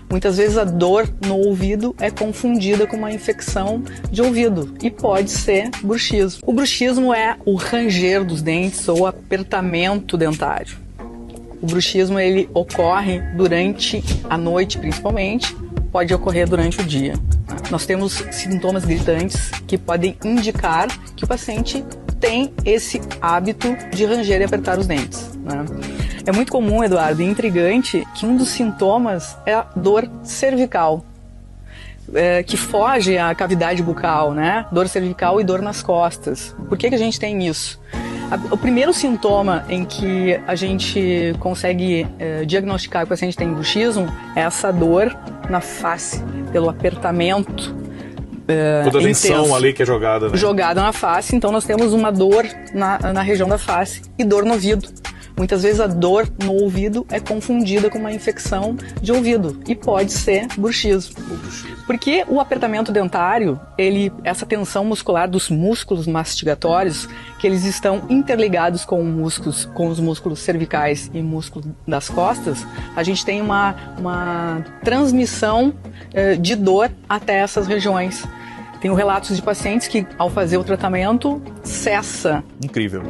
Muitas vezes a dor no ouvido é confundida com uma infecção de ouvido e pode ser bruxismo. O bruxismo é o ranger dos dentes ou apertamento dentário. O bruxismo ele ocorre durante a noite, principalmente, pode ocorrer durante o dia. Nós temos sintomas gritantes que podem indicar que o paciente tem esse hábito de ranger e apertar os dentes, né? É muito comum, Eduardo, e intrigante, que um dos sintomas é a dor cervical, que foge à cavidade bucal, né? Dor cervical e dor nas costas. Por que a gente tem isso? O primeiro sintoma em que a gente consegue diagnosticar que o paciente tem bruxismo é essa dor na face, pelo apertamento toda a tensão intenso, ali que é jogada, né? Jogada na face, então nós temos uma dor na região da face e dor no ouvido. Muitas vezes a dor no ouvido é confundida com uma infecção de ouvido e pode ser bruxismo. Porque o apertamento dentário, essa tensão muscular dos músculos mastigatórios, que eles estão interligados com os músculos cervicais e músculos das costas, a gente tem uma transmissão de dor até essas regiões. Tenho relatos de pacientes que, ao fazer o tratamento, cessa. Incrível.